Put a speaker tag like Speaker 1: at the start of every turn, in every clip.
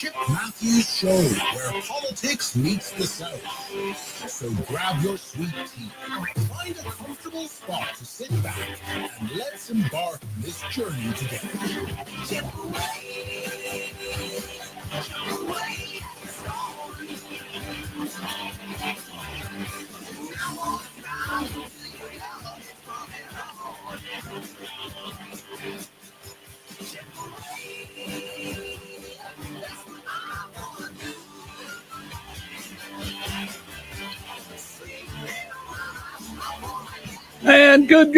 Speaker 1: Chip Matthews Show, where politics meets the South. So grab your sweet tea, find a comfortable spot to sit back, and let's embark on this journey together. Chip away, chip away,
Speaker 2: And good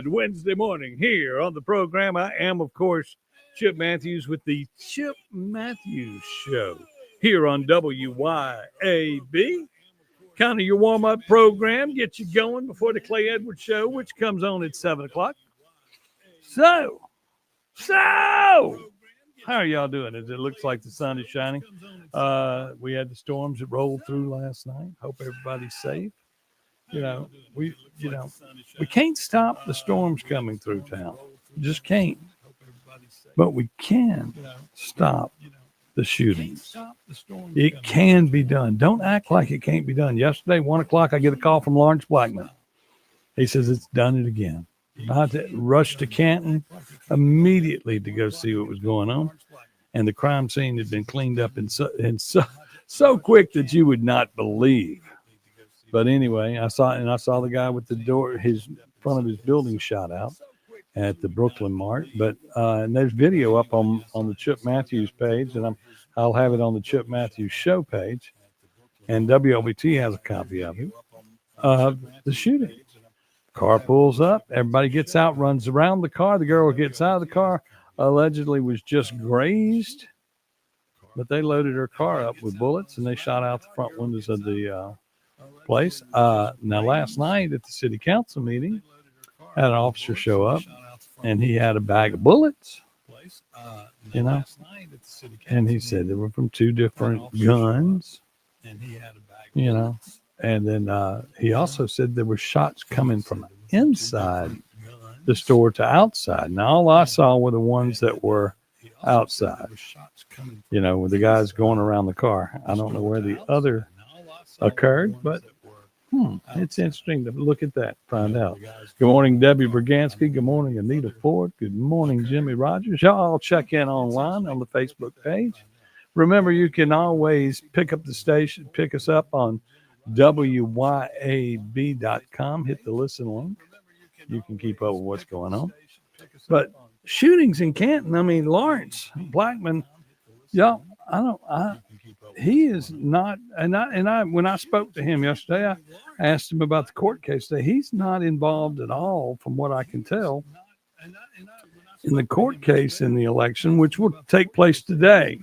Speaker 2: Wednesday morning here on the program. I am, of course, Chip Matthews with the Chip Matthews Show here on WYAB. Kind of your warm-up program, get you going before the Clay Edwards Show, which comes on at 7 o'clock. So, how are y'all doing? It looks like the sun is shining. We had the storms that rolled through last night. Hope everybody's safe. We can't stop the storms coming through town. Just can't. But we can stop the shootings. It can be done. Don't act like it can't be done. Yesterday, 1 o'clock, I get a call from Lawrence Blackman. He says it's done it again. I rushed to Canton immediately to go see what was going on. And the crime scene had been cleaned up and so quick that you would not believe. But anyway, I saw the guy with the door, his front of his building shot out at the Brooklyn Mart. But and there's video up on the Chip Matthews page, and I'll have it on the Chip Matthews Show page. And WLBT has a copy of it, of the shooting. Car pulls up, everybody gets out, runs around the car. The girl gets out of the car, allegedly was just grazed, but they loaded her car up with bullets and they shot out the front windows of the place. Now, last night at the city council meeting, had an officer show up and he had a bag of bullets, and he said they were from two different guns, and then he also said there were shots coming from inside the store to outside. Now, all I saw were the ones that were outside, with the guys going around the car. I don't know where the other occurred, but it's interesting to look at that, find out. Good morning, Debbie Bragansky. Good morning, Anita Ford. Good morning, Jimmy Rogers. Y'all check in online on the Facebook page. Remember, you can always pick us up on WYAB.com. Hit the listen link. You can keep up with what's going on. But shootings in Canton, I mean, Lawrence Blackman, he is not, and I when I spoke to him yesterday, I asked him about the court case. He's not involved at all, from what I can tell, in the court case in the election, which will take place today.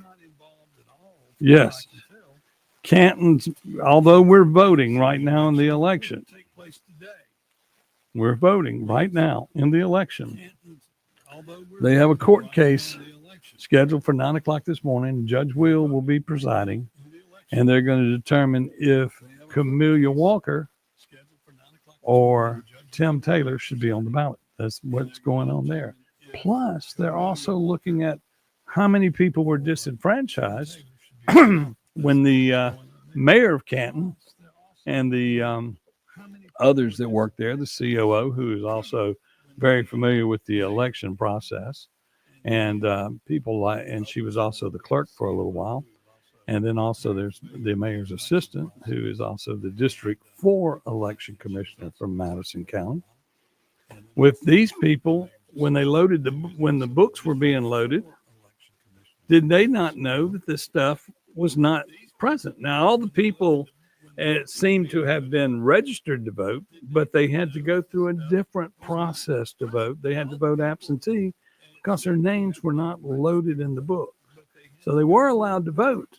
Speaker 2: Yes. Canton's, although we're voting right now in the election, we're voting right now in the election. They have a court case scheduled for 9 o'clock this morning. Judge will be presiding, and they're going to determine if Camelia Walker or Tim Taylor should be on the ballot. That's what's going on there. Plus, they're also looking at how many people were disenfranchised when the mayor of Canton and the others that work there, the COO, who is also very familiar with the election process, and and she was also the clerk for a little while. And then also there's the mayor's assistant, who is also the District 4 election commissioner from Madison County. With these people, when the books were being loaded, did they not know that this stuff was not present? Now, all the people seem to have been registered to vote, but they had to go through a different process to vote. They had to vote absentee because their names were not loaded in the book. So they were allowed to vote,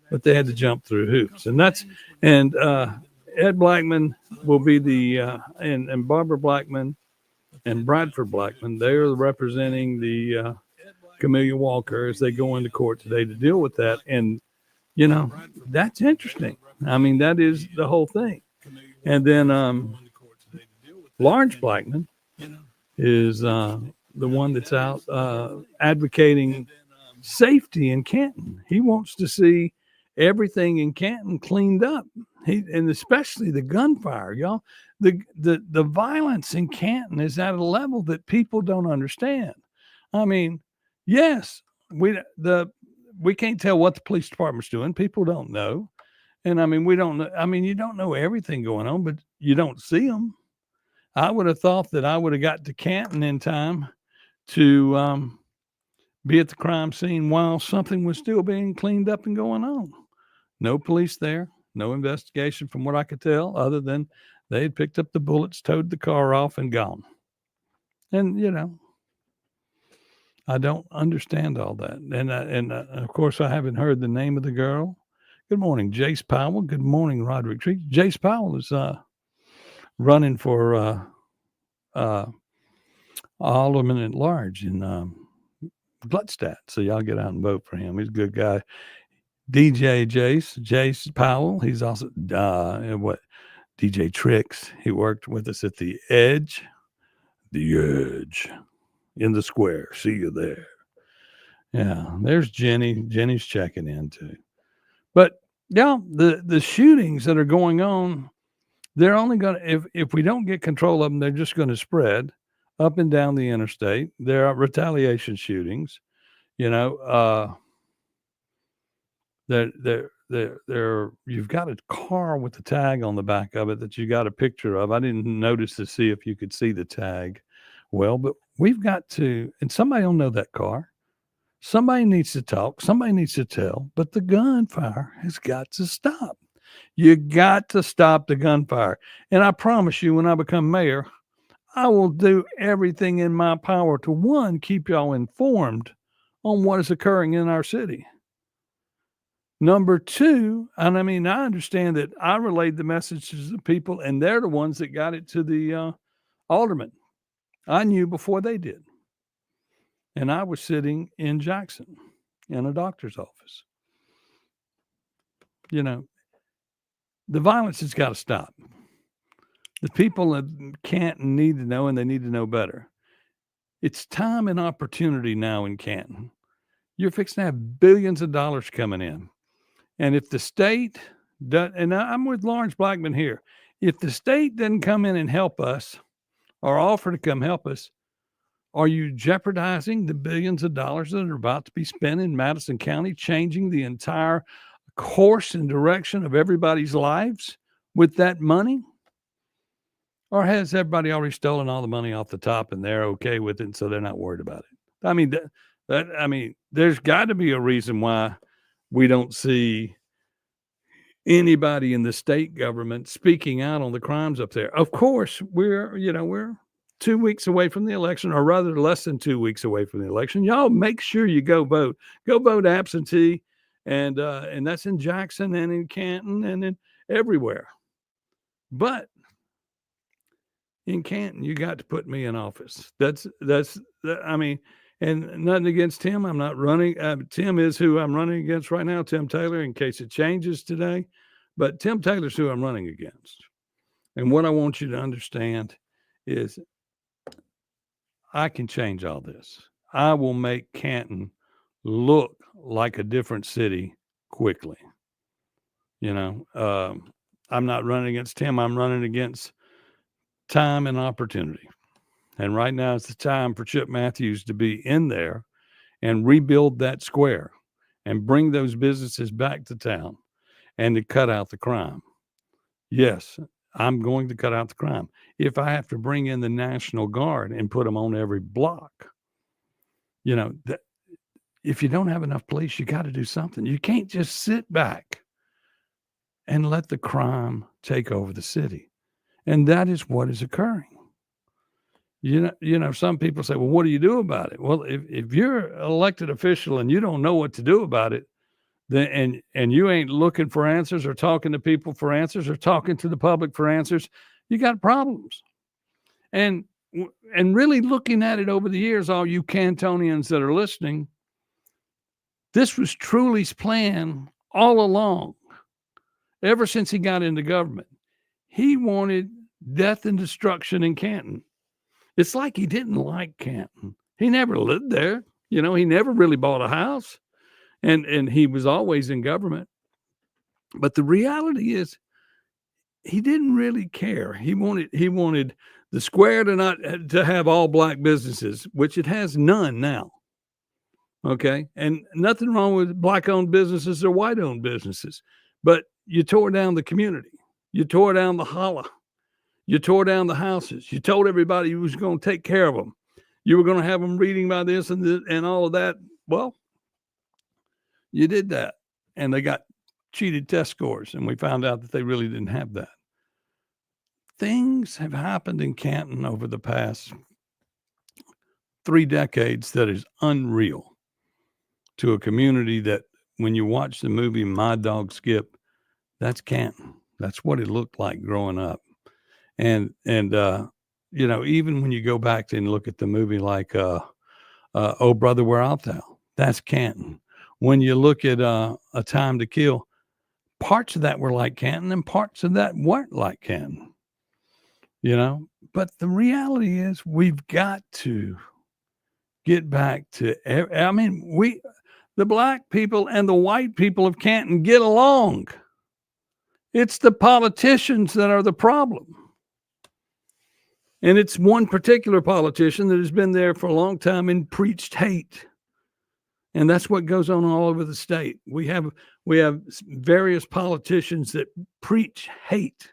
Speaker 2: but they had to jump through hoops. And Ed Blackman will be and Barbara Blackman and Bradford Blackman, they are representing the Camelia Walker as they go into court today to deal with that. And, that's interesting. I mean, that is the whole thing. And then Lawrence Blackman is the one that's out advocating safety in Canton. He wants to see everything in Canton cleaned up. And especially the gunfire, y'all. The violence in Canton is at a level that people don't understand. I mean, yes, we can't tell what the police department's doing. People don't know. And I mean, we don't know. I mean, you don't know everything going on, but you don't see them. I would have thought that I would have got to Canton in time to be at the crime scene while something was still being cleaned up and going on. No police there, no investigation from what I could tell, other than they had picked up the bullets, towed the car off, and gone. And, you know, I don't understand all that. And of course, I haven't heard the name of the girl. Good morning, Jace Powell. Good morning, Roderick Tree. Jace Powell is running for alderman at large in Gluckstadt. So y'all get out and vote for him. He's a good guy. DJ Jace Powell. He's also DJ Tricks. He worked with us at the Edge in the square. See you there. Yeah, there's Jenny. Jenny's checking in too. But yeah, the shootings that are going on, they're only going to, if we don't get control of them, they're just going to spread up and down the interstate. There are retaliation shootings, you know, you've got a car with the tag on the back of it that you got a picture of. I didn't notice to see if you could see the tag well, but we've got to, and somebody will know that car. Somebody needs to talk. Somebody needs to tell, but the gunfire has got to stop. You got to stop the gunfire. And I promise you, when I become mayor, I will do everything in my power to, one, keep y'all informed on what is occurring in our city. Number two, and I mean, I understand that I relayed the messages to people, and they're the ones that got it to the alderman. I knew before they did. And I was sitting in Jackson in a doctor's office. You know, the violence has got to stop. The people that Canton need to know, and they need to know better. It's time and opportunity now in Canton. You're fixing to have billions of dollars coming in. And if the state does, and I'm with Lawrence Blackman here, if the state doesn't come in and help us or offer to come help us, are you jeopardizing the billions of dollars that are about to be spent in Madison County, changing the entire course and direction of everybody's lives with that money? Or has everybody already stolen all the money off the top and they're okay with it, and so they're not worried about it? I mean, there's got to be a reason why we don't see anybody in the state government speaking out on the crimes up there. Of course, we're 2 weeks away from the election, or rather less than 2 weeks away from the election. Y'all make sure you go vote. Go vote absentee. And that's in Jackson and in Canton and in everywhere. But in Canton, you got to put me in office. I mean, and nothing against Tim. I'm not running. Tim is who I'm running against right now, Tim Taylor, in case it changes today. But Tim Taylor's who I'm running against. And what I want you to understand is I can change all this. I will make Canton look like a different city quickly. You know, I'm not running against Tim. I'm running against time and opportunity. And right now it's the time for Chip Matthews to be in there and rebuild that square and bring those businesses back to town and to cut out the crime. Yes, I'm going to cut out the crime. If I have to bring in the National Guard and put them on every block, you know, if you don't have enough police, you got to do something. You can't just sit back and let the crime take over the city. And that is what is occurring. You know, some people say, well, what do you do about it? Well, if you're an elected official and you don't know what to do about it, then and you ain't looking for answers or talking to people for answers or talking to the public for answers, you got problems. And really looking at it over the years, all you Cantonians that are listening, this was Truly's plan all along, ever since he got into government. He wanted death and destruction in Canton. It's like he didn't like Canton. He never lived there. You know, he never really bought a house, and he was always in government. But the reality is, he didn't really care. He wanted the square to have all black businesses, which it has none now. Okay, and nothing wrong with black-owned businesses or white-owned businesses, but you tore down the community. You tore down the holla. You tore down the houses. You told everybody you was going to take care of them. You were going to have them reading about this and all of that. Well, you did that, and they got cheated test scores, and we found out that they really didn't have that. Things have happened in Canton over the past 3 decades that is unreal to a community that, when you watch the movie My Dog Skip, that's Canton. That's what it looked like growing up. And you know, even when you go back and look at the movie like Oh Brother, Where Art Thou? That's Canton. When you look at A Time to Kill, parts of that were like Canton and parts of that weren't like Canton. You know, but the reality is we've got to get back to, I mean, the black people and the white people of Canton get along. It's the politicians that are the problem. And it's one particular politician that has been there for a long time and preached hate. And that's what goes on all over the state. We have various politicians that preach hate.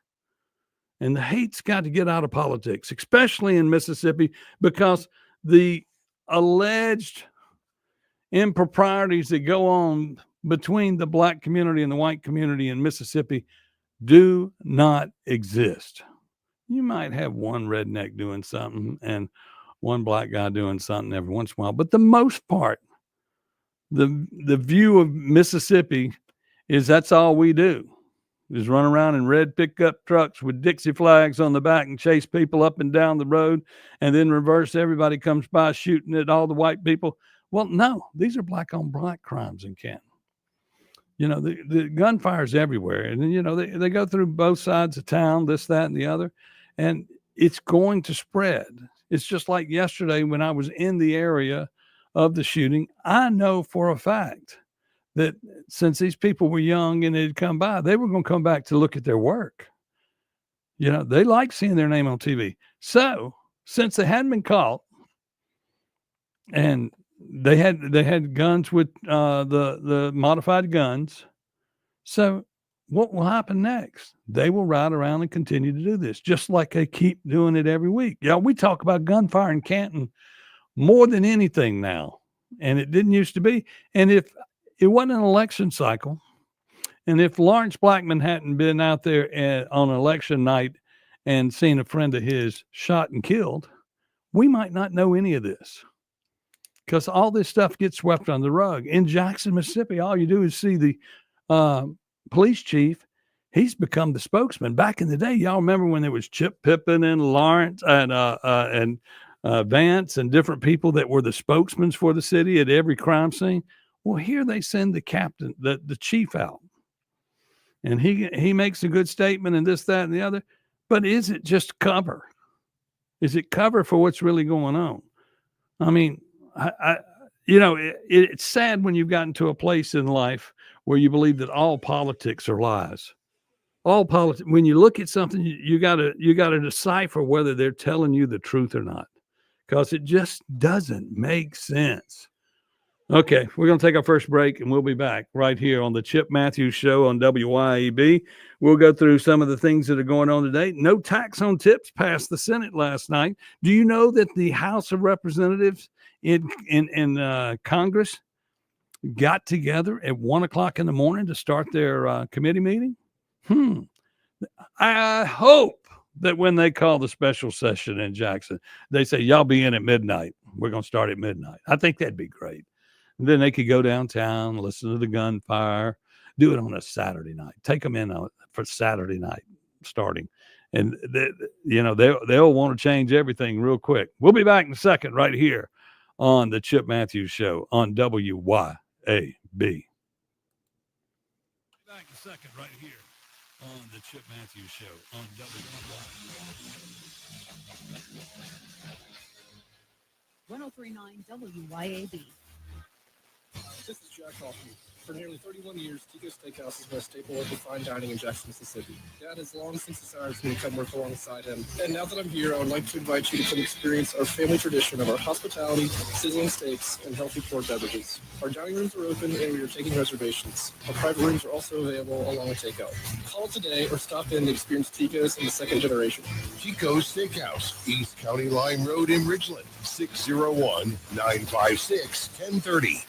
Speaker 2: And the hate's got to get out of politics, especially in Mississippi, because the alleged improprieties that go on between the black community and the white community in Mississippi do not exist. You might have one redneck doing something and one black guy doing something every once in a while, but the most part, the view of Mississippi is that's all we do, is run around in red pickup trucks with Dixie flags on the back and chase people up and down the road, and then reverse. Everybody comes by shooting at all the white people. Well, no, these are black on black crimes in Canton. You know, the gunfire's everywhere, and you know they go through both sides of town, this, that, and the other, and it's going to spread. It's just like yesterday when I was in the area of the shooting. I know for a fact that since these people were young and they'd come by, they were going to come back to look at their work. You know, they like seeing their name on TV. So since they hadn't been caught, and they had guns with the modified guns, so what will happen next? They will ride around and continue to do this, just like they keep doing it every week. Yeah, we talk about gunfire in Canton more than anything now, and it didn't used to be. And if it wasn't an election cycle, and if Lawrence Blackman hadn't been out there on election night and seen a friend of his shot and killed, we might not know any of this, because all this stuff gets swept under the rug. In Jackson, Mississippi, all you do is see the police chief. He's become the spokesman. Back in the day, y'all remember when there was Chip Pippin and Lawrence and Vance and different people that were the spokesmen for the city at every crime scene? Well, here they send the captain, the chief out, and he makes a good statement and this, that, and the other. But is it just cover? Is it cover for what's really going on? I mean, it's sad when you've gotten to a place in life where you believe that all politics are lies. All politics. When you look at something, you gotta decipher whether they're telling you the truth or not, because it just doesn't make sense. Okay, we're going to take our first break, and we'll be back right here on the Chip Matthews Show on WYAB. We'll go through some of the things that are going on today. No tax on tips passed the Senate last night. Do you know that the House of Representatives in Congress got together at 1 o'clock in the morning to start their committee meeting? I hope that when they call the special session in Jackson, they say, y'all be in at midnight. We're going to start at midnight. I think that'd be great. And then they could go downtown, listen to the gunfire, do it on a Saturday night. Take them in for Saturday night starting. And, they'll want to change everything real quick. We'll be back in a second right here on the Chip Matthews Show on WYAB. Back in a second right here on the Chip Matthews Show on WYAB.
Speaker 3: 1039 WYAB.
Speaker 4: This is Jack Hoffman. For nearly 31 years, Tico's Steakhouse has been a staple of the fine dining in Jackson, Mississippi. Dad has long since decided to come work alongside him. And now that I'm here, I would like to invite you to come experience our family tradition of our hospitality, sizzling steaks, and healthy poured beverages. Our dining rooms are open and we are taking reservations. Our private rooms are also available along with takeout. Call today or stop in to experience Tico's in the second generation.
Speaker 1: Chico's Steakhouse, East County Line Road in Ridgeland, 601-956-1030.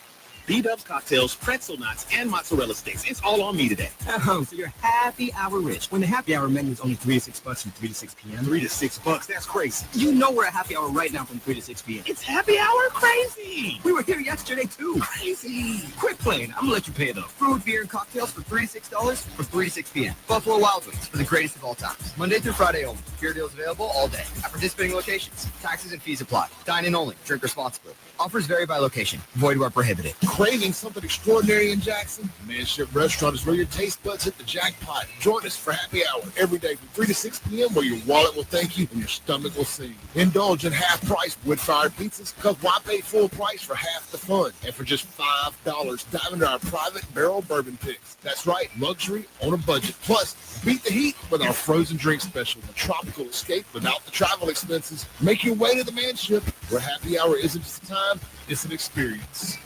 Speaker 5: B-Dubs cocktails, pretzel knots, and mozzarella sticks. It's all on me today.
Speaker 6: So you're happy hour rich. When the happy hour menu is only $3 to $6 from 3 to 6 p.m.
Speaker 5: $3 to $6. That's crazy.
Speaker 6: You know we're at happy hour right now from 3 to 6 p.m.
Speaker 5: It's happy hour crazy.
Speaker 6: We were here yesterday too.
Speaker 5: Crazy.
Speaker 6: Quit playing. I'm gonna let you pay though. Food, beer, and cocktails for $3 to $6 from 3 to 6 p.m. Buffalo Wild Wings for the greatest of all time. Monday through Friday only. Beer deals available all day at participating locations. Taxes and fees apply. Dine in only. Drink responsibly. Offers vary by location. Void where prohibited.
Speaker 1: Craving something extraordinary in Jackson? Manship Restaurant is where your taste buds hit the jackpot. Join us for happy hour every day from 3 to 6 p.m. where your wallet will thank you and your stomach will sing. Indulge in half-price wood-fired pizzas because why pay full price for half the fun? And for just $5, dive into our private barrel bourbon picks. That's right, luxury on a budget. Plus, beat the heat with our frozen drink special, a tropical escape without the travel expenses. Make your way to the Manship where happy hour isn't just a time, it's an experience.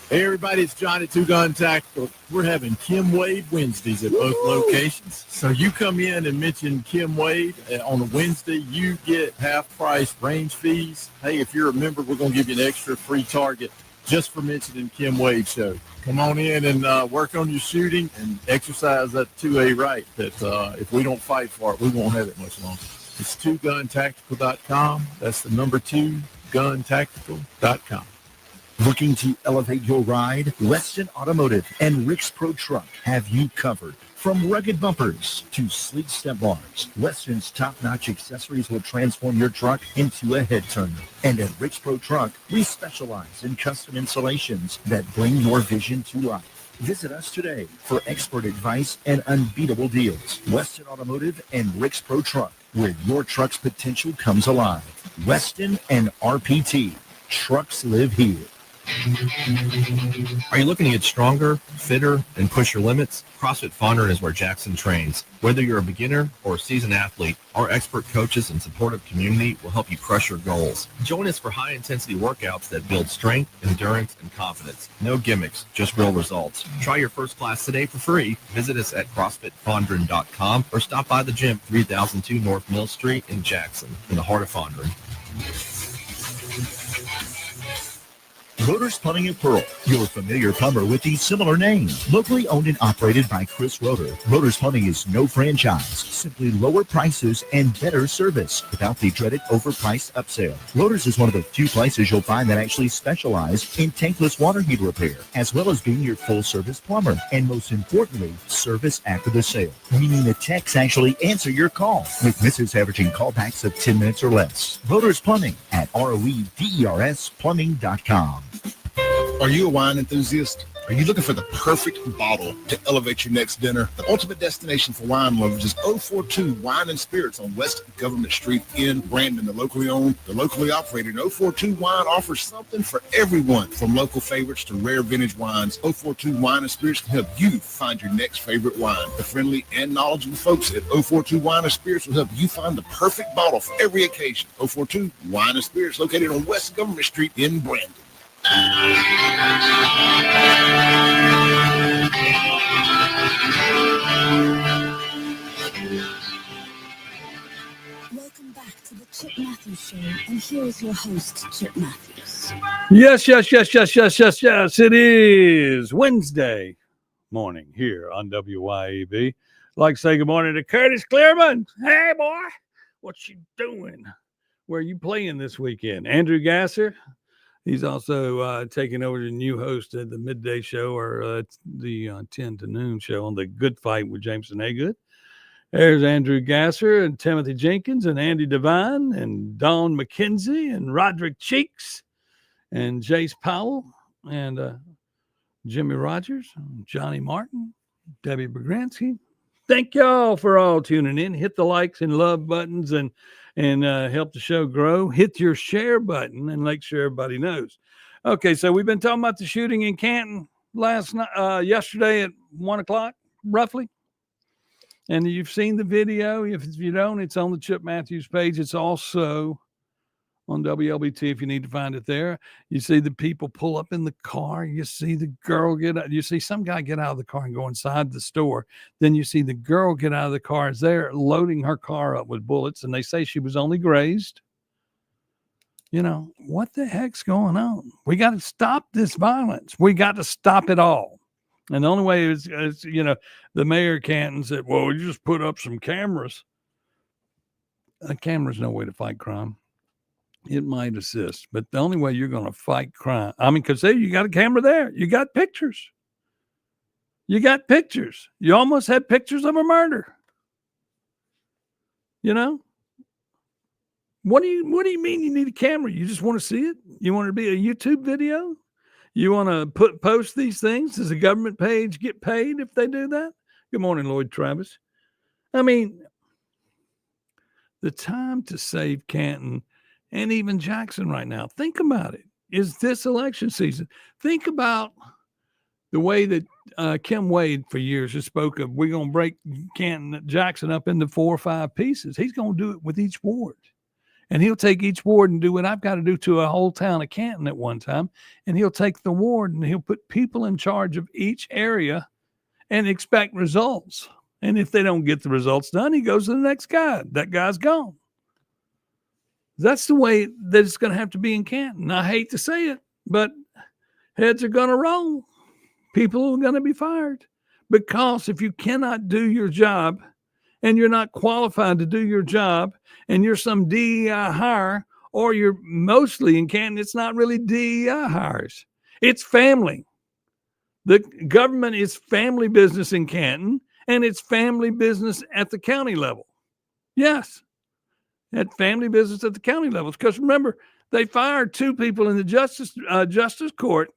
Speaker 7: Hey everybody, it's John at Two Gun Tactical. We're having Kim Wade Wednesdays at both locations. So you come in and mention Kim Wade on a Wednesday, you get half price range fees. Hey, if you're a member, we're going to give you an extra free target just for mentioning Kim Wade Show. Come on in and work on your shooting and exercise that 2A right that if we don't fight for it, we won't have it much longer. It's twoguntactical.com. That's the number 2, guntactical.com.
Speaker 8: Looking to elevate your ride? Weston Automotive and Rick's Pro Truck have you covered. From rugged bumpers to sleek step bars, Weston's top-notch accessories will transform your truck into a head-turner. And at Rick's Pro Truck, we specialize in custom installations that bring your vision to life. Visit us today for expert advice and unbeatable deals. Weston Automotive and Rick's Pro Truck, where your truck's potential comes alive. Weston and RPT. Trucks live here.
Speaker 9: Are you looking to get stronger, fitter, and push your limits? CrossFit Fondren is where Jackson trains. Whether you're a beginner or a seasoned athlete, our expert coaches and supportive community will help you crush your goals. Join us for high-intensity workouts that build strength, endurance, and confidence. No gimmicks, just real results. Try your first class today for free. Visit us at CrossFitFondren.com or stop by the gym, 3002 North Mill Street in Jackson, in the heart of Fondren.
Speaker 8: Rotor's Plumbing of Pearl, your familiar plumber with a similar name. Locally owned and operated by Chris Rotor, Rotor's Plumbing is no franchise, simply lower prices and better service without the dreaded overpriced upsell. Rotor's is one of the few places you'll find that actually specialize in tankless water heater repair, as well as being your full-service plumber, and most importantly, service after the sale, meaning the techs actually answer your call, with misses averaging callbacks of 10 minutes or less. Rotor's Plumbing at ROEDERSplumbing.com.
Speaker 1: Are you a wine enthusiast? Are you looking for the perfect bottle to elevate your next dinner? The ultimate destination for wine lovers is 042 Wine and Spirits on West Government Street in Brandon. The locally owned, the locally operated 042 Wine offers something for everyone, from local favorites to rare vintage wines. 042 Wine and Spirits can help you find your next favorite wine. The friendly and knowledgeable folks at 042 Wine and Spirits will help you find the perfect bottle for every occasion. 042 Wine and Spirits, located on West Government Street in Brandon.
Speaker 3: Welcome back to the Chip Matthews Show, and here is your host, Chip Matthews.
Speaker 2: Yes. It is Wednesday morning here on WYAB. I'd like to say good morning to Curtis Clearman. Hey, boy, what you doing? Where are you playing this weekend? Andrew Gasser. He's also taking over the new host of the midday show, or the 10 to noon show on the Good Fight with Jameson Haygood. There's Andrew Gasser and Timothy Jenkins and Andy Devine and Don McKenzie and Roderick Cheeks and Jace Powell and Jimmy Rogers, Johnny Martin, Debbie Bagransky. Thank y'all for all tuning in. Hit the likes and love buttons and and help the show grow, hit your share button and make sure everybody knows. Okay, so we've been talking about the shooting in Canton yesterday at 1 o'clock, roughly. And you've seen the video. If you don't, it's on the Chip Matthews page. It's also on WLBT if you need to find it there. You see the people pull up in the car. You see the girl get out. You see some guy get out of the car and go inside the store. Then you see the girl get out of the car as they're loading her car up with bullets. And they say she was only grazed. You know, what the heck's going on? We got to stop this violence. We got to stop it all. And the only way is, you know, the mayor of Canton said, well, we just put up some cameras. A camera's no way to fight crime. It might assist, but the only way you're going to fight crime, I mean, because you got a camera there. You got pictures. You got pictures. You almost had pictures of a murder. You know? What do you mean you need a camera? You just want to see it? You want it to be a YouTube video? You want to post these things? Does the government page get paid if they do that? Good morning, Lloyd Travis. I mean, the time to save Canton and even Jackson right now. Think about it. Is this election season? Think about the way that Kim Wade for years has spoke of, we're going to break Canton, Jackson up into 4 or 5 pieces. He's going to do it with each ward. And he'll take each ward and do what I've got to do to a whole town of Canton at one time. And he'll take the ward and he'll put people in charge of each area and expect results. And if they don't get the results done, he goes to the next guy. That guy's gone. That's the way that it's going to have to be in Canton. I hate to say it, but heads are going to roll. People are going to be fired. Because if you cannot do your job and you're not qualified to do your job, and you're some DEI hire, or you're mostly in Canton, it's not really DEI hires. It's family. The government is family business in Canton, and it's family business at the county level. Yes, at family business at the county levels. Because remember, they fired 2 people in the justice court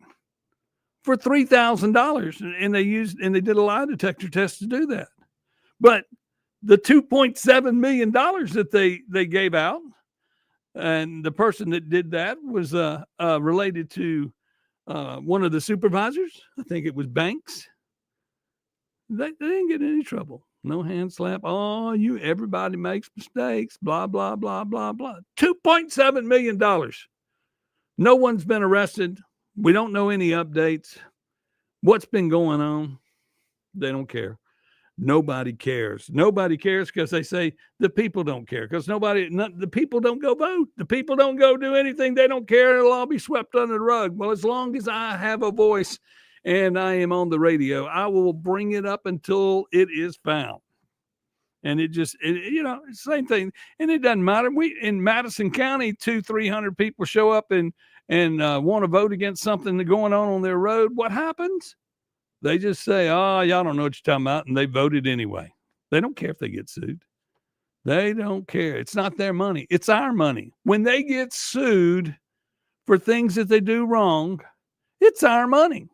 Speaker 2: for $3,000, and they did a lie detector test to do that. But the $2.7 million that they gave out, and the person that did that was related to one of the supervisors. I think it was Banks. They didn't get in any trouble. No hand slap. Oh, everybody makes mistakes. Blah, blah, blah, blah, blah. $2.7 million. No one's been arrested. We don't know any updates. What's been going on? They don't care. Nobody cares. Nobody cares because they say the people don't care because the people don't go vote. The people don't go do anything. They don't care. It'll all be swept under the rug. Well, as long as I have a voice and I am on the radio, I will bring it up until it is found. And it's the same thing. And it doesn't matter. In Madison County, 200-300 people show up and want to vote against something that's going on their road. What happens? They just say, oh, y'all don't know what you're talking about. And they voted anyway. They don't care if they get sued. They don't care. It's not their money. It's our money. When they get sued for things that they do wrong, it's our money.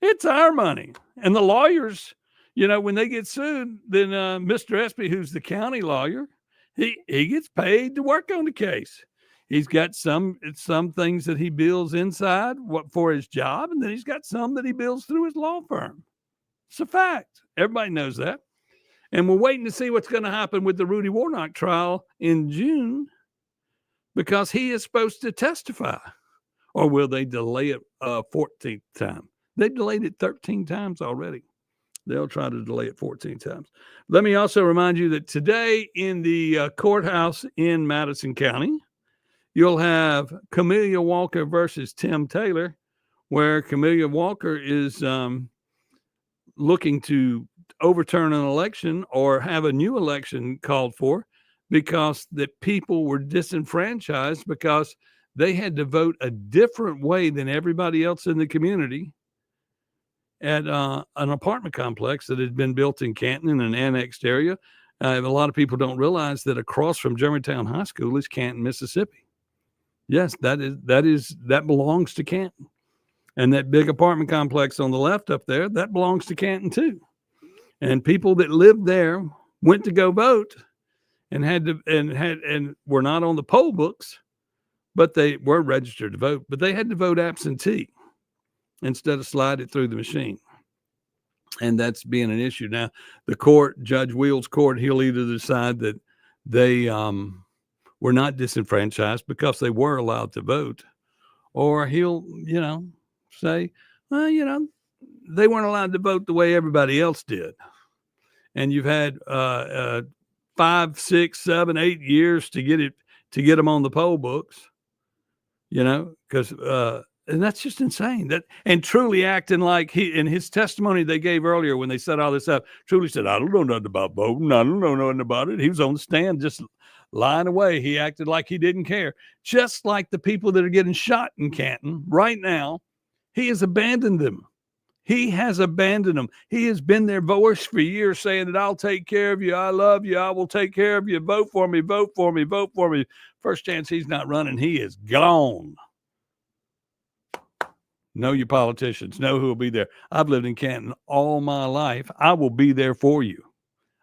Speaker 2: It's our money. And the lawyers, when they get sued, then Mr. Espy, who's the county lawyer, he gets paid to work on the case. He's got some things that he bills inside for his job, and then he's got some that he bills through his law firm. It's a fact. Everybody knows that. And we're waiting to see what's going to happen with the Rudy Warnock trial in June because he is supposed to testify. Or will they delay it a 14th time? They delayed it 13 times already. They'll try to delay it 14 times. Let me also remind you that today in the courthouse in Madison County, you'll have Camelia Walker versus Tim Taylor, where Camelia Walker is looking to overturn an election or have a new election called for because the people were disenfranchised because they had to vote a different way than everybody else in the community at an apartment complex that had been built in Canton in an annexed area. A lot of people don't realize that across from Germantown High School is Canton, Mississippi. Yes, that belongs to Canton. And that big apartment complex on the left up there, that belongs to Canton too. And people that lived there went to go vote. and were not on the poll books, but they were registered to vote, but they had to vote absentee instead of slide it through the machine. And that's being an issue. Now, the court, Judge Wheel's court, he'll either decide that they were not disenfranchised because they were allowed to vote, or he'll, say, well, they weren't allowed to vote the way everybody else did. And you've had 5, 6, 7, 8 years to get them on the poll books, because and that's just insane. And Truly acting like in his testimony they gave earlier when they set all this up, Truly said, I don't know nothing about voting. I don't know nothing about it. He was on the stand just lying away. He acted like he didn't care. Just like the people that are getting shot in Canton right now, he has abandoned them. He has abandoned them. He has been their voice for years saying that I'll take care of you. I love you. I will take care of you. Vote for me. Vote for me. Vote for me. First chance he's not running, he is gone. Know your politicians. Know who will be there. I've lived in Canton all my life. I will be there for you.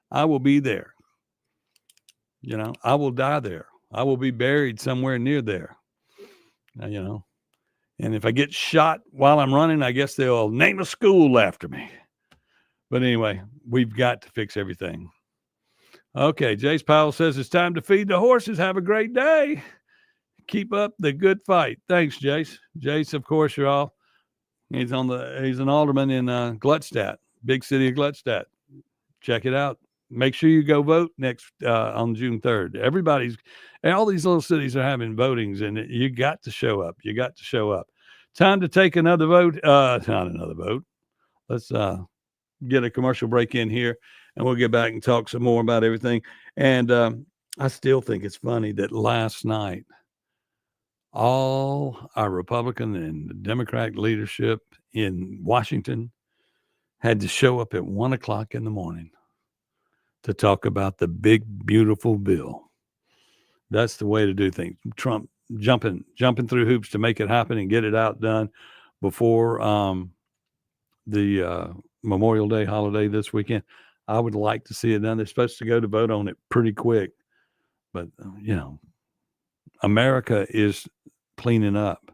Speaker 2: I will be there. I will die there. I will be buried somewhere near there. And if I get shot while I'm running, I guess they'll name a school after me. But anyway, we've got to fix everything. Okay, Jace Powell says it's time to feed the horses. Have a great day. Keep up the good fight. Thanks, Jace. Jace, of course, you're all. He's an alderman in Gluckstadt, big city of Gluckstadt. Check it out. Make sure you go vote next on June 3rd. All these little cities are having votings, and you got to show up. You got to show up. Time to take another vote. Not another vote. Let's get a commercial break in here, and we'll get back and talk some more about everything. And I still think it's funny that last night, all our Republican and Democrat leadership in Washington had to show up at 1:00 in the morning to talk about the big, beautiful bill. That's the way to do things. Trump jumping through hoops to make it happen and get it out done before the Memorial Day holiday this weekend. I would like to see it done. They're supposed to go to vote on it pretty quick. But, America is cleaning up.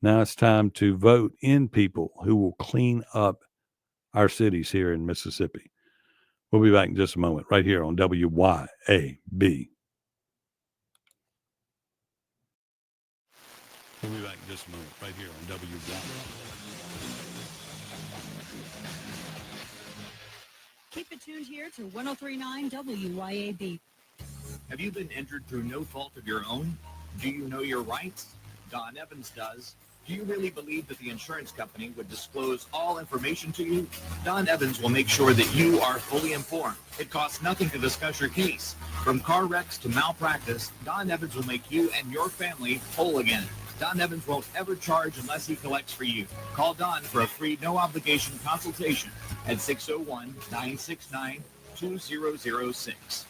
Speaker 2: Now it's time to vote in people who will clean up our cities here in Mississippi. We'll be back in just a moment right here on WYAB. We'll be back in just a moment right here on WYAB.
Speaker 3: Keep it tuned here to 103.9 WYAB.
Speaker 10: Have you been injured through no fault of your own? Do you know your rights? Don Evans does. Do you really believe that the insurance company would disclose all information to you? Don Evans will make sure that you are fully informed. It costs nothing to discuss your case. From car wrecks to malpractice, Don Evans will make you and your family whole again. Don Evans won't ever charge unless he collects for you. Call Don for a free, no-obligation consultation at 601-969-2006.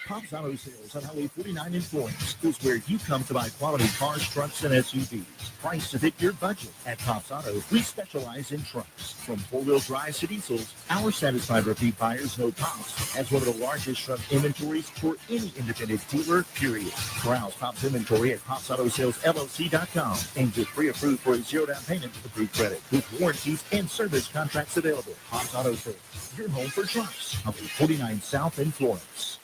Speaker 8: Pops Auto Sales on Highway 49 in Florence is where you come to buy quality cars, trucks, and SUVs. Priced to fit your budget. At Pops Auto, we specialize in trucks. From four-wheel drives to diesels, our satisfied repeat buyers know Pops has one of the largest truck inventories for any independent dealer, period. Browse Pops inventory at PopsAutoSalesLLC.com and get pre-approved for a zero down payment with approved credit with warranties and service contracts available. Pops Auto Sales, your home for trucks. Highway 49 South in Florence.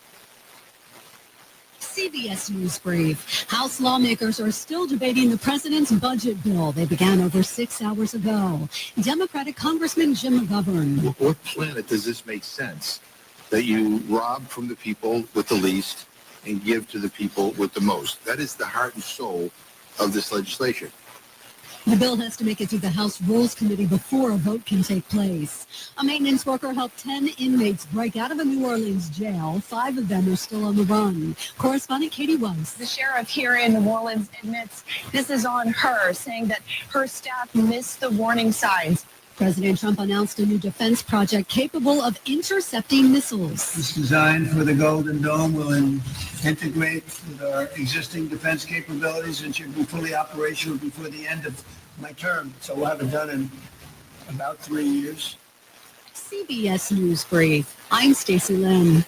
Speaker 3: CBS News Brief. House lawmakers are still debating the president's budget bill. They began over 6 hours ago. Democratic Congressman Jim McGovern.
Speaker 11: What planet does this make sense? That you rob from the people with the least and give to the people with the most. That is the heart and soul of this legislation.
Speaker 3: The bill has to make it through the House Rules Committee before a vote can take place. A maintenance worker helped 10 inmates break out of a New Orleans jail. 5 of them are still on the run. Correspondent Katie Weiss.
Speaker 12: The sheriff here in New Orleans admits this is on her, saying that her staff missed the warning signs.
Speaker 3: President Trump announced a new defense project capable of intercepting missiles.
Speaker 13: It's designed for the Golden Dome, will integrate with our existing defense capabilities and should be fully operational before the end of my term. So we'll have it done in about 3 years.
Speaker 3: CBS News Brief. I'm Stacey Lynn.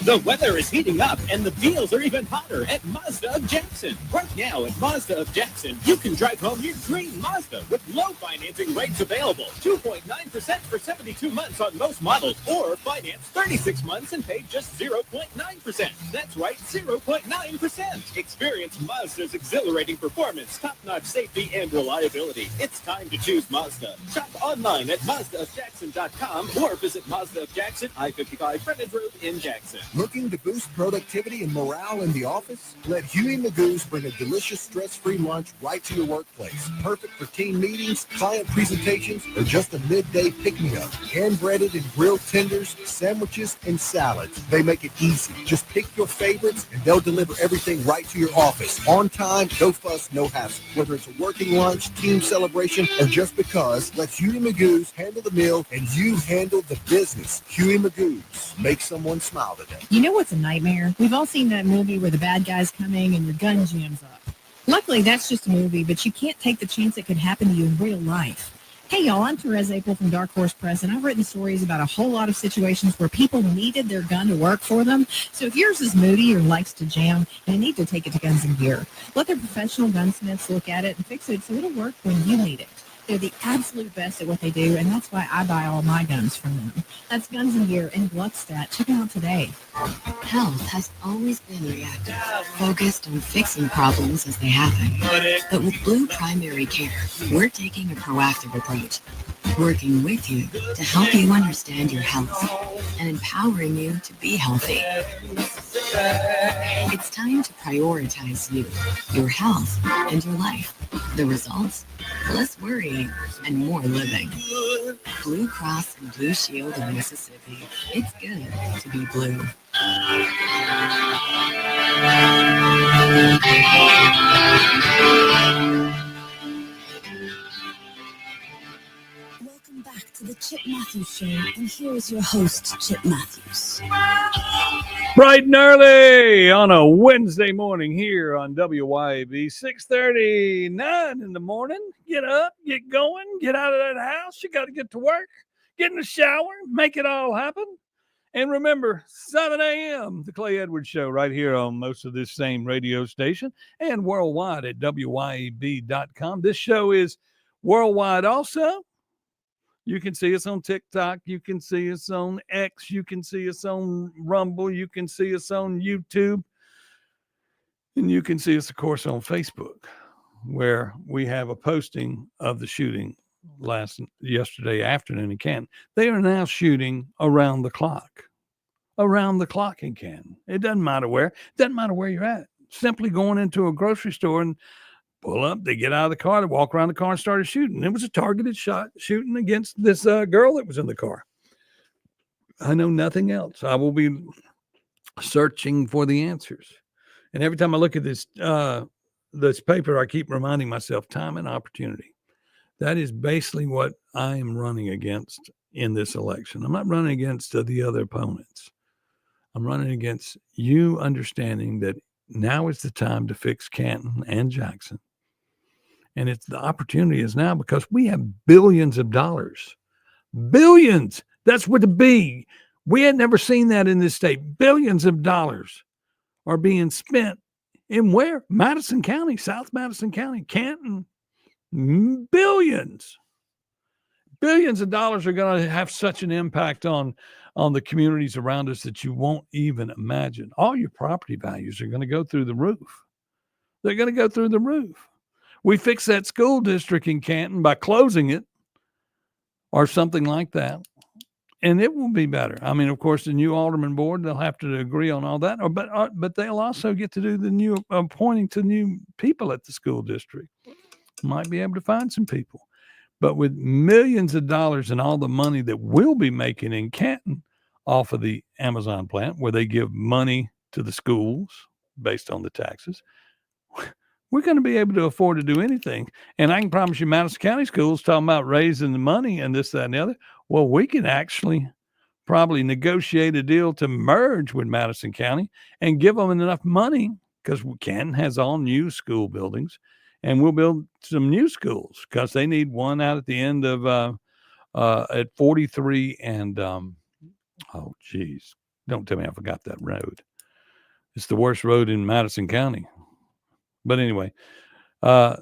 Speaker 5: The weather is heating up and the deals are even hotter at Mazda of Jackson. Right now at Mazda of Jackson, you can drive home your dream Mazda with low financing rates available. 2.9% for 72 months on most models, or finance 36 months and pay just 0.9%. That's right, 0.9%. Experience Mazda's exhilarating performance, top-notch safety, and reliability. It's time to choose Mazda. Shop online at MazdaofJackson.com or visit Mazda of Jackson, I-55 Frontage Road in Jackson.
Speaker 1: Looking to boost productivity and morale in the office? Let Huey Magoo's bring a delicious stress-free lunch right to your workplace. Perfect for team meetings, client presentations, or just a midday pick-me-up. Hand-breaded and grilled tenders, sandwiches, and salads. They make it easy. Just pick your favorites, and they'll deliver everything right to your office. On time, no fuss, no hassle. Whether it's a working lunch, team celebration, or just because, let Huey Magoo's handle the meal, and you handle the business. Huey Magoo's. Make someone smile today.
Speaker 14: You know what's a nightmare? We've all seen that movie where the bad guy's coming and your gun jams up. Luckily, that's just a movie, but you can't take the chance it could happen to you in real life. Hey, y'all, I'm Therese April from Dark Horse Press, and I've written stories about a whole lot of situations where people needed their gun to work for them. So if yours is moody or likes to jam, you need to take it to Guns and Gear. Let their professional gunsmiths look at it and fix it so it'll work when you need it. They're the absolute best at what they do, and that's why I buy all my guns from them. That's Guns and Gear in Gluckstadt. Check them out today.
Speaker 15: Health has always been reactive, focused on fixing problems as they happen. But with Blue Primary Care, we're taking a proactive approach, working with you to help you understand your health and empowering you to be healthy. It's time to prioritize you, your health, and your life. The results? Less worrying and more living. Blue Cross and Blue Shield of Mississippi. It's good to be blue.
Speaker 16: Welcome back to the Chip Matthews Show, and here is your host, Chip Matthews.
Speaker 2: Bright and early on a Wednesday morning here on WYAB, 6:39 in the morning. Get up, get going, get out of that house. You got to get to work, get in the shower, make it all happen. And remember, 7 a.m., the Clay Edwards Show right here on most of this same radio station and worldwide at WYAB.com. This show is worldwide also. You can see us on TikTok. You can see us on X. You can see us on Rumble. You can see us on YouTube. And you can see us, of course, on Facebook, where we have a posting of the shooting yesterday afternoon in Canton. They are now shooting around the clock in Canton. It doesn't matter where. It doesn't matter where you're at. Simply going into a grocery store and pull up, they get out of the car, they walk around the car and started shooting. It was a targeted shooting against this girl that was in the car. I know nothing else. I will be searching for the answers. And every time I look at this paper, I keep reminding myself, time and opportunity. That is basically what I am running against in this election. I'm not running against the other opponents. I'm running against you understanding that now is the time to fix Canton and Jackson. And the opportunity is now because we have billions of dollars. Billions. That's what the B. We had never seen that in this state. Billions of dollars are being spent in where? Madison County, South Madison County, Canton. Billions. Billions of dollars are going to have such an impact on the communities around us that you won't even imagine. All your property values are going to go through the roof. They're going to go through the roof. We fix that school district in Canton by closing it or something like that, and it will be better. I mean, of course, the new alderman board, they'll have to agree on all that, but they'll also get to do the new appointing to new people at the school district. Might be able to find some people. But with millions of dollars and all the money that we'll be making in Canton off of the Amazon plant, where they give money to the schools based on the taxes, we're going to be able to afford to do anything. And I can promise you, Madison County Schools talking about raising the money and this, that, and the other. Well, we can actually probably negotiate a deal to merge with Madison County and give them enough money, because Canton has all new school buildings, and we'll build some new schools because they need one out at the end of at 43 and Don't tell me I forgot that road. It's the worst road in Madison County. But anyway, out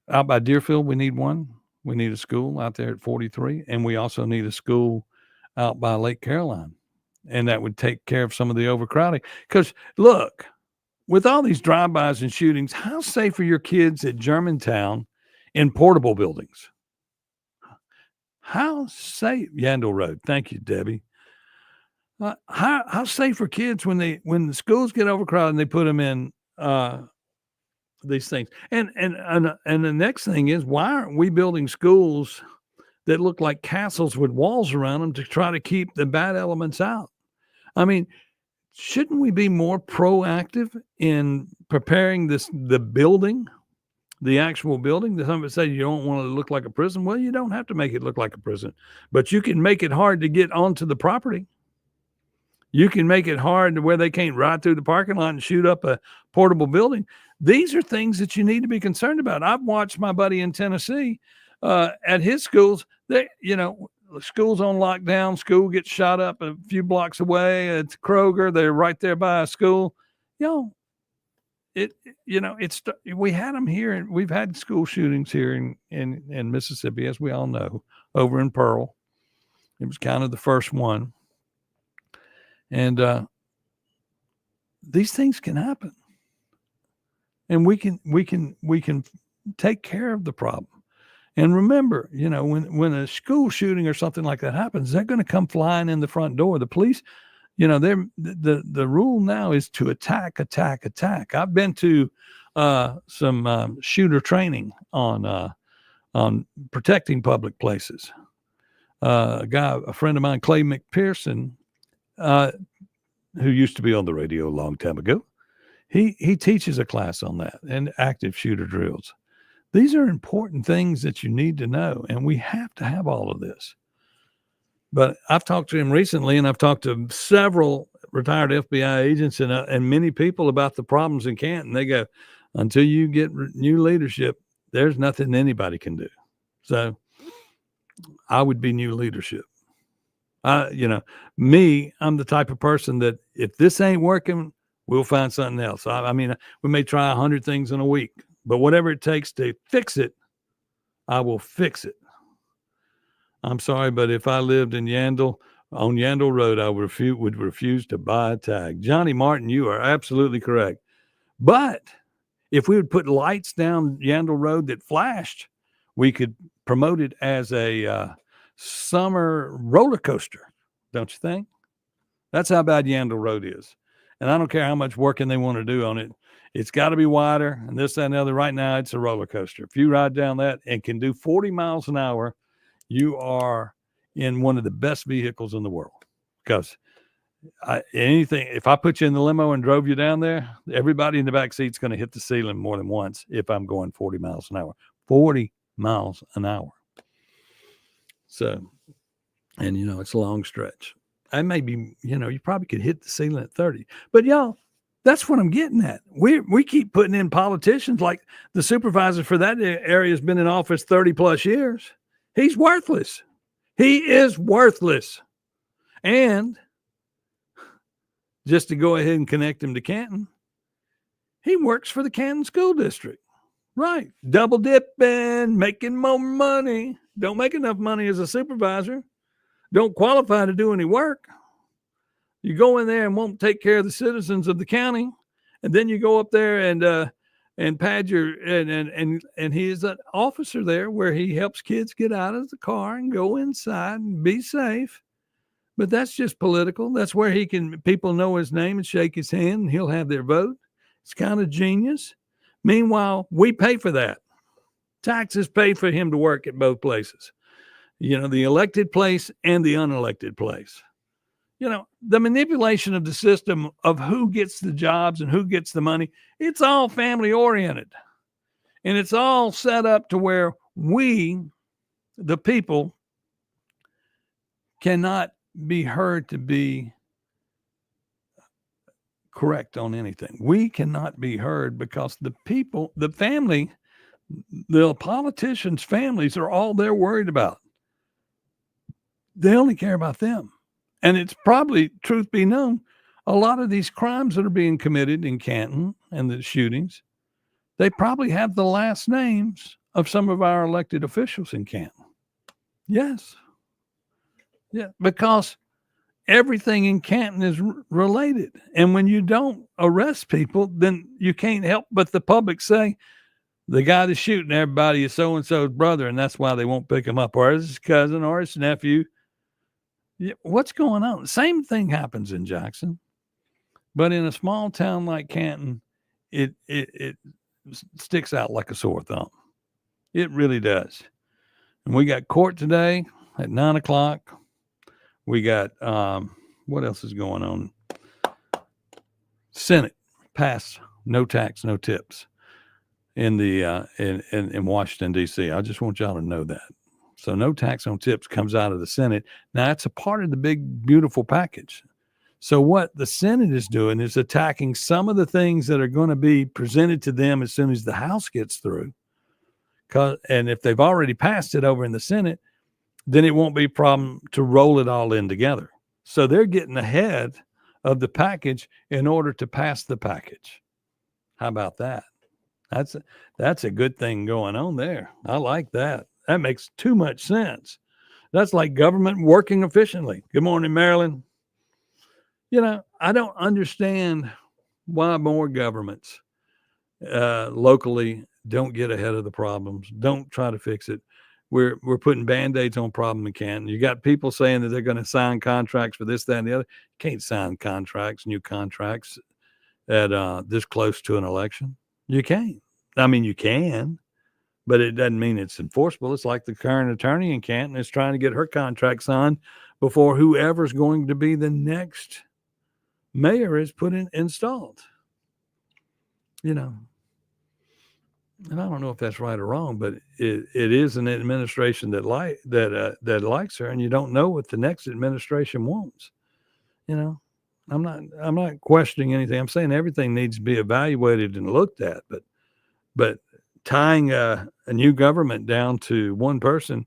Speaker 2: by Deerfield, we need one. We need a school out there at 43. And we also need a school out by Lake Caroline. And that would take care of some of the overcrowding. Because, look, with all these drive-bys and shootings, how safe are your kids at Germantown in portable buildings? How safe? Yandle Road. Thank you, Debbie. How safe are kids when the schools get overcrowded and they put them in these things? And the next thing is, why aren't we building schools that look like castles with walls around them to try to keep the bad elements out? I mean, shouldn't we be more proactive in preparing the building, the actual building? Some say you don't want it to look like a prison. Well, you don't have to make it look like a prison, but you can make it hard to get onto the property. You can make it hard to where they can't ride through the parking lot and shoot up a portable building. These are things that you need to be concerned about. I've watched my buddy in Tennessee at his schools. School's on lockdown. School gets shot up a few blocks away. It's Kroger. They're right there by a school. We had them here, and we've had school shootings here in Mississippi, as we all know, over in Pearl. It was kind of the first one. And these things can happen, and we can take care of the problem. And remember, when a school shooting or something like that happens, they're going to come flying in the front door. The police, the rule now is to attack. I've been to some shooter training on protecting public places. A friend of mine, Clay McPherson, who used to be on the radio a long time ago, he teaches a class on that and active shooter drills. These are important things that you need to know, and we have to have all of this. But I've talked to him recently, and I've talked to several retired FBI agents and many people about the problems in Canton. They go, until you get new leadership, there's nothing anybody can do. So I would be new leadership. I'm the type of person that if this ain't working, we'll find something else. I mean, we may try 100 things in a week, but whatever it takes to fix it, I will fix it. I'm sorry, but if I lived in on Yandle Road, I would refuse to buy a tag. Johnny Martin, you are absolutely correct. But if we would put lights down Yandle Road that flashed, we could promote it as a summer roller coaster, don't you think? That's how bad Yandle Road is. And I don't care how much working they want to do on it. It's got to be wider and this, that, and the other. Right now, it's a roller coaster. If you ride down that and can do 40 miles an hour, you are in one of the best vehicles in the world. Because if I put you in the limo and drove you down there, everybody in the back seat's going to hit the ceiling more than once if I'm going 40 miles an hour. 40 miles an hour. So, and it's a long stretch. I may be, you probably could hit the ceiling at 30. But y'all, that's what I'm getting at. We keep putting in politicians like the supervisor for that area has been in office 30 plus years. He's worthless. He is worthless. And just to go ahead and connect him to Canton, he works for the Canton School District. Right. Double dipping, making more money. Don't make enough money as a supervisor. Don't qualify to do any work. You go in there and won't take care of the citizens of the county. And then you go up there and pad your, and he is an officer there where he helps kids get out of the car and go inside and be safe. But that's just political. That's where people know his name and shake his hand and he'll have their vote. It's kind of genius. Meanwhile, we pay for that. Taxes pay for him to work at both places. The elected place and the unelected place. The manipulation of the system of who gets the jobs and who gets the money, it's all family oriented. And it's all set up to where we, the people, cannot be heard to be correct on anything. We cannot be heard because the people, the family, the politicians' families are all they're worried about. They only care about them. And it's probably, truth be known, a lot of these crimes that are being committed in Canton and the shootings, they probably have the last names of some of our elected officials in Canton. Yes. Yeah, because everything in Canton is related. And when you don't arrest people, then you can't help but the public say, the guy that's shooting everybody is so-and-so's brother, and that's why they won't pick him up, or his cousin or his nephew. Yeah, what's going on? Same thing happens in Jackson. But in a small town like Canton, it sticks out like a sore thumb. It really does. And we got court today at 9:00. We got, what else is going on? Senate passed no tax, no tips in the in Washington, D.C. I just want y'all to know that. So no tax on tips comes out of the Senate. Now, it's a part of the big, beautiful package. So what the Senate is doing is attacking some of the things that are going to be presented to them as soon as the House gets through. And if they've already passed it over in the Senate, then it won't be a problem to roll it all in together. So they're getting ahead of the package in order to pass the package. How about that? That's a good thing going on there. I like that. That makes too much sense. That's like government working efficiently. Good morning, Maryland. You know, I don't understand why more governments locally don't get ahead of the problems, don't try to fix it. We're putting Band-Aids on problem in Canton. You got people saying that they're going to sign contracts for this, that, and the other. You can't sign contracts, new contracts at this close to an election. You can't. I mean, you can, but it doesn't mean it's enforceable. It's like the current attorney in Canton is trying to get her contract signed before whoever's going to be the next mayor is installed. You know, and I don't know if that's right or wrong, but it is an administration that likes her, and you don't know what the next administration wants. You know, I'm not questioning anything. I'm saying everything needs to be evaluated and looked at, but tying a new government down to one person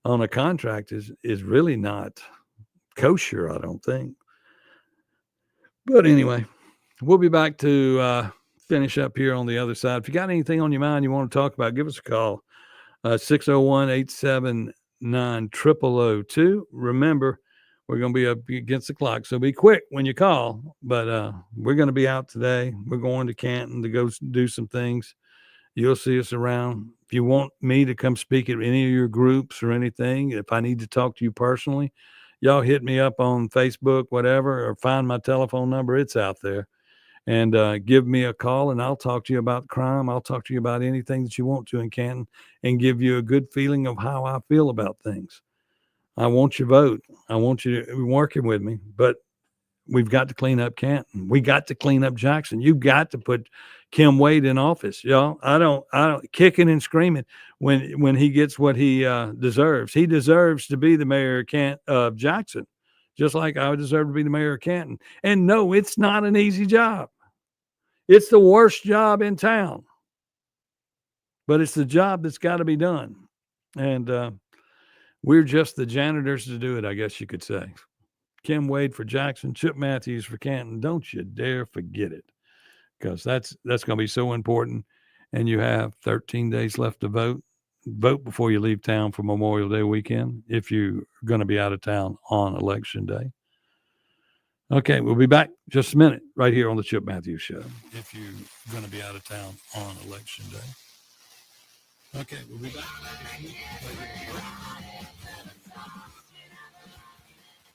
Speaker 2: on a contract is really not kosher, I don't think. But anyway, we'll be back to finish up here on the other side. If you got anything on your mind you want to talk about, give us a call. 601-879-0002. Remember, we're going to be up against the clock, so be quick when you call. But we're going to be out today. We're going to Canton to go do some things. You'll see us around. If you want me to come speak at any of your groups or anything, if I need to talk to you personally, y'all hit me up on Facebook, whatever, or find my telephone number. It's out there. And give me a call, and I'll talk to you about crime. I'll talk to you about anything that you want to in Canton and give you a good feeling of how I feel about things. I want your vote. I want you to be working with me, but we've got to clean up Canton. We got to clean up Jackson. You got to put Kim Wade in office, y'all. I don't kicking and screaming when he gets what he deserves. He deserves to be the mayor of Jackson, just like I deserve to be the mayor of Canton. And no, it's not an easy job. It's the worst job in town, but it's the job that's got to be done. And we're just the janitors to do it, I guess you could say. Kim Wade for Jackson, Chip Matthews for Canton. Don't you dare forget it, because that's going to be so important. And you have 13 days left to vote. Vote before you leave town for Memorial Day weekend if you're going to be out of town on Election Day. Okay, we'll be back just a minute right here on the Chip Matthews Show if you're going to be out of town on Election Day. Okay, we'll be back.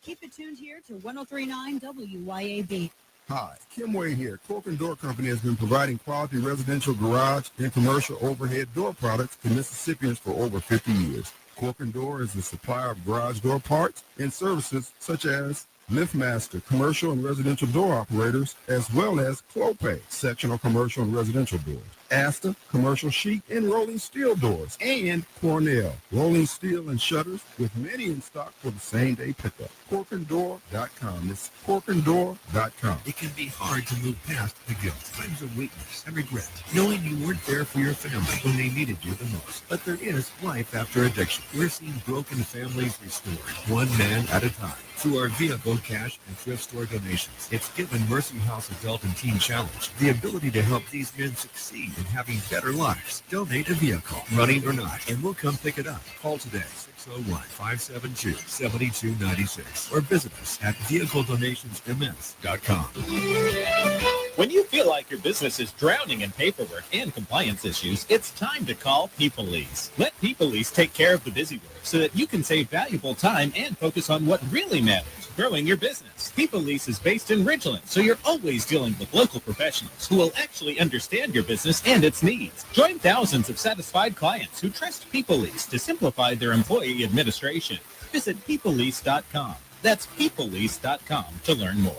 Speaker 14: Keep it tuned here to 103.9 WYAB.
Speaker 17: Hi, Kim Wade here. Cork and Door Company has been providing quality residential garage and commercial overhead door products to Mississippians for over 50 years. Cork and Door is a supplier of garage door parts and services such as LiftMaster, commercial and residential door operators, as well as Clopay, sectional commercial and residential doors. Asta, Commercial Sheet, and Rolling Steel Doors, and Cornell, Rolling Steel and Shutters, with many in stock for the same-day pickup. CorkandDoor.com. It's CorkandDoor.com.
Speaker 8: It can be hard to move past the guilt, times of weakness, and regret, knowing you weren't there for your family when they needed you the most. But there is life after addiction. We're seeing broken families restored, one man at a time, through our vehicle, cash, and thrift store donations. It's given Mercy House Adult and Teen Challenge the ability to help these men succeed in having better lives. Donate a vehicle, running or not, and we'll come pick it up. Call today, 601-572-7296, or visit us at vehicledonationsms.com.
Speaker 5: When you feel like your business is drowning in paperwork and compliance issues, it's time to call PeopleLease. Let PeopleLease take care of the busy work so that you can save valuable time and focus on what really matters, growing your business. PeopleLease is based in Ridgeland, so you're always dealing with local professionals who will actually understand your business and its needs. Join thousands of satisfied clients who trust PeopleLease to simplify their employee administration. Visit PeopleLease.com. That's PeopleLease.com to learn more.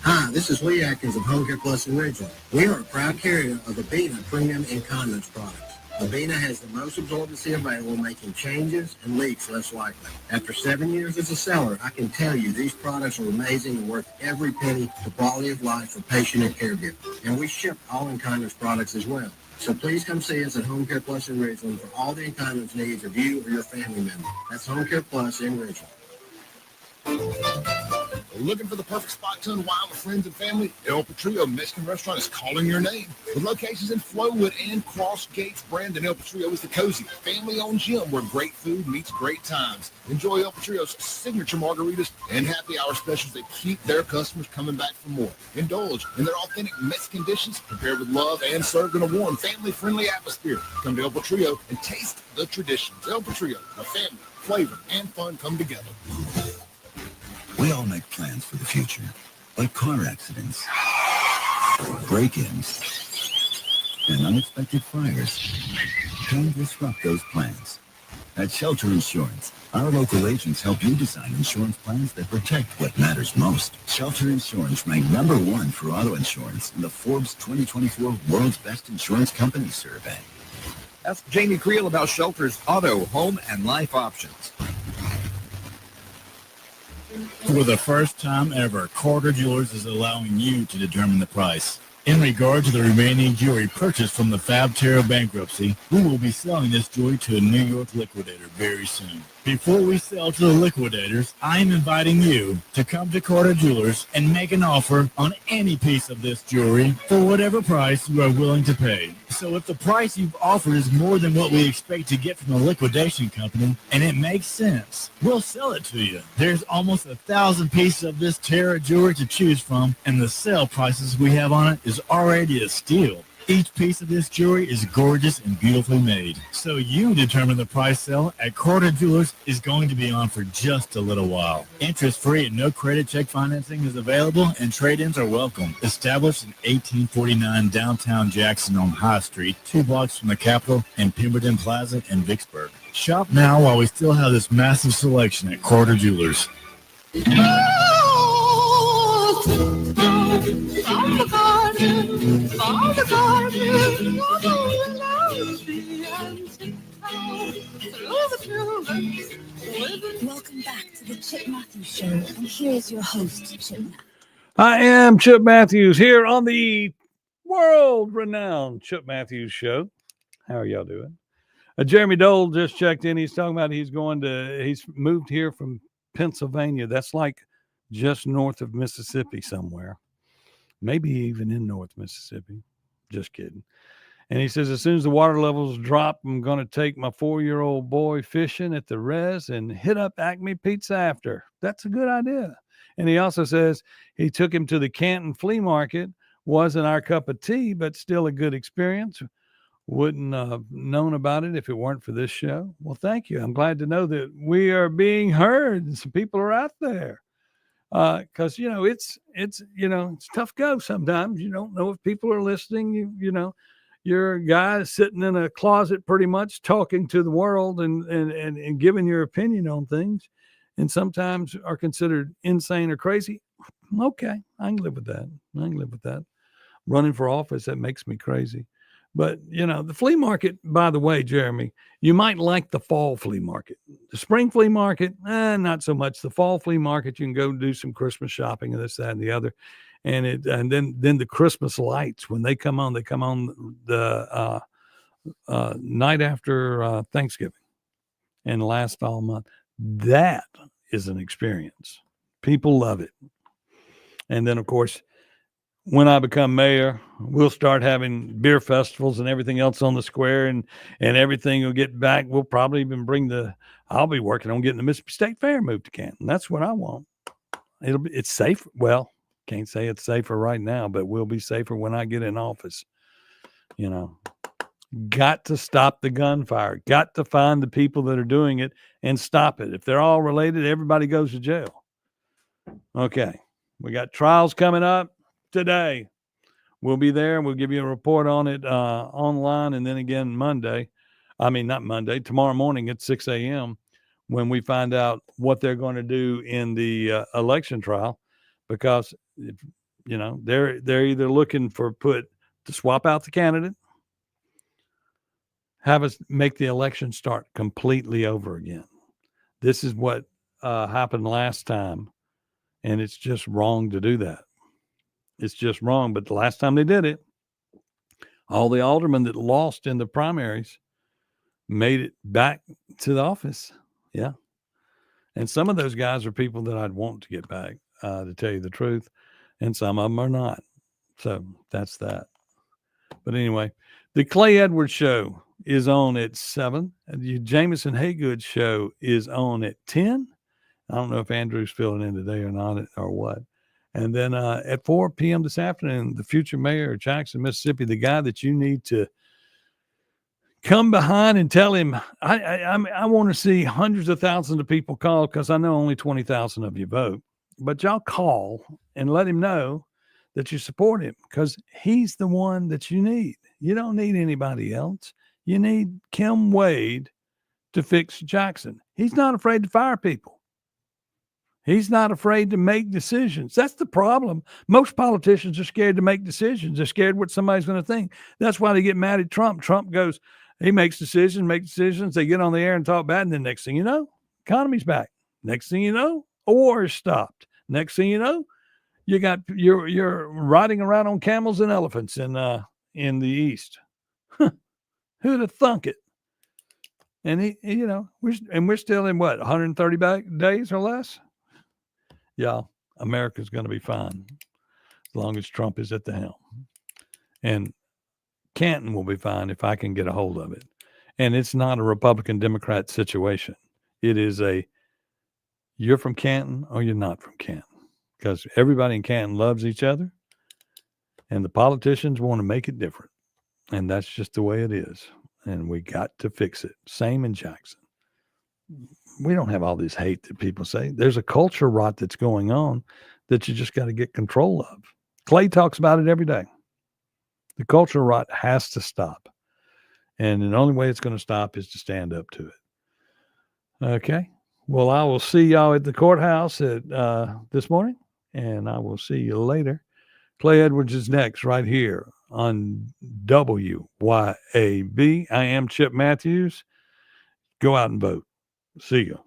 Speaker 18: Hi, this is Lee Atkins of Home Care Plus in Ridgeland. We are a proud carrier of Abena Premium Incontinence products. Abena has the most absorbency available, making changes and leaks less likely. After 7 years as a seller, I can tell you these products are amazing and worth every penny to quality of life for patient and caregiver. And we ship all incontinence products as well. So please come see us at Home Care Plus in Ridgeland for all the incontinence needs of you or your family member. That's Home Care Plus in Ridgeland.
Speaker 1: Looking for the perfect spot to unwind with friends and family? El Patrio Mexican Restaurant is calling your name. With locations in Flowood and Cross Gates, Brandon, El Patrio is the cozy, family-owned gym where great food meets great times. Enjoy El Patrio's signature margaritas and happy hour specials that keep their customers coming back for more. Indulge in their authentic Mexican dishes prepared with love and served in a warm, family-friendly atmosphere. Come to El Patrio and taste the traditions. El Patrio, where family, flavor, and fun come together.
Speaker 8: We all make plans for the future, but car accidents, break-ins, and unexpected fires can disrupt those plans. At Shelter Insurance, our local agents help you design insurance plans that protect what matters most. Shelter Insurance ranked #1 for auto insurance in the Forbes 2024 World's Best Insurance Companies survey.
Speaker 10: Ask Jamie Creel about Shelter's auto, home, and life options.
Speaker 19: For the first time ever, Carter Jewelers is allowing you to determine the price. In regard to the remaining jewelry purchased from the Fab Terra bankruptcy, we will be selling this jewelry to a New York liquidator very soon. Before we sell to the liquidators, I am inviting you to come to Carter Jewelers and make an offer on any piece of this jewelry for whatever price you are willing to pay. So if the price you've offered is more than what we expect to get from the liquidation company, and it makes sense, we'll sell it to you. There's almost 1,000 pieces of this Terra jewelry to choose from, and the sale prices we have on it is already a steal. Each piece of this jewelry is gorgeous and beautifully made. So you determine the price sale at Carter Jewelers is going to be on for just a little while. Interest-free and no credit check financing is available, and trade-ins are welcome. Established in 1849 downtown Jackson on High Street, 2 blocks from the Capitol and Pemberton Plaza in Vicksburg. Shop now while we still have this massive selection at Carter Jewelers.
Speaker 16: Welcome back to the Chip Matthews Show, and here's your host, Chip Matthews.
Speaker 2: I am Chip Matthews here on the world-renowned Chip Matthews Show. How are y'all doing? Jeremy Dole just checked in. He's talking about he's moved here from Pennsylvania. That's like just north of Mississippi somewhere. Maybe even in North Mississippi. Just kidding. And he says, as soon as the water levels drop, I'm going to take my 4-year-old boy fishing at the res and hit up Acme Pizza after. That's a good idea. And he also says he took him to the Canton Flea Market. Wasn't our cup of tea, but still a good experience. Wouldn't have known about it if it weren't for this show. Well, thank you. I'm glad to know that we are being heard and some people are out there. Because, it's tough go sometimes. You don't know if people are listening. You're a guy sitting in a closet pretty much talking to the world and giving your opinion on things, and sometimes are considered insane or crazy. Okay, I can live with that. Running for office, that makes me crazy. But, the flea market, by the way, Jeremy, you might like the fall flea market. The spring flea market, not so much. The fall flea market, you can go do some Christmas shopping and this, that, and the other. And then the Christmas lights, when they come on the night after Thanksgiving and last all month. That is an experience. People love it. And then, of course, when I become mayor, we'll start having beer festivals and everything else on the square, and everything will get back. We'll probably even I'll be working on getting the Mississippi State Fair moved to Canton. That's what I want. It's safe. Well, can't say it's safer right now, but we'll be safer when I get in office. Got to stop the gunfire. Got to find the people that are doing it and stop it. If they're all related, everybody goes to jail. Okay. We got trials coming up today. We'll be there. We'll give you a report on it online, and then again tomorrow morning at 6 a.m. when we find out what they're going to do in the election trial, because they're either looking to swap out the candidate, have us make the election start completely over again. This is what happened last time, and it's just wrong to do that. It's just wrong. But the last time they did it, all the aldermen that lost in the primaries made it back to the office. Yeah. And some of those guys are people that I'd want to get back, to tell you the truth. And some of them are not. So that's that. But anyway, the Clay Edwards Show is on at 7. The Jameson Haygood Show is on at 10. I don't know if Andrew's filling in today or not, or what. And then at 4 p.m. this afternoon, the future mayor of Jackson, Mississippi, the guy that you need to come behind and tell him, I want to see hundreds of thousands of people call, because I know only 20,000 of you vote. But y'all call and let him know that you support him, because he's the one that you need. You don't need anybody else. You need Kim Wade to fix Jackson. He's not afraid to fire people. He's not afraid to make decisions. That's the problem. Most politicians are scared to make decisions. They're scared what somebody's going to think. That's why they get mad at Trump. Trump goes, he makes decisions. They get on the air and talk bad. And then next thing you know, economy's back. Next thing you know, a war is stopped. Next thing you know, you're riding around on camels and elephants in the East. Who'd have thunk it? And we're still in 130 days or less. Yeah, America's going to be fine as long as Trump is at the helm. And Canton will be fine if I can get a hold of it. And it's not a Republican-Democrat situation. It is you're from Canton or you're not from Canton. Because everybody in Canton loves each other. And the politicians want to make it different. And that's just the way it is. And we got to fix it. Same in Jackson. We don't have all this hate that people say. There's a culture rot that's going on that you just got to get control of. Clay talks about it every day. The culture rot has to stop. And the only way it's going to stop is to stand up to it. Okay. Well, I will see y'all at the courthouse this morning, and I will see you later. Clay Edwards is next right here on WYAB. I am Chip Matthews. Go out and vote. See you.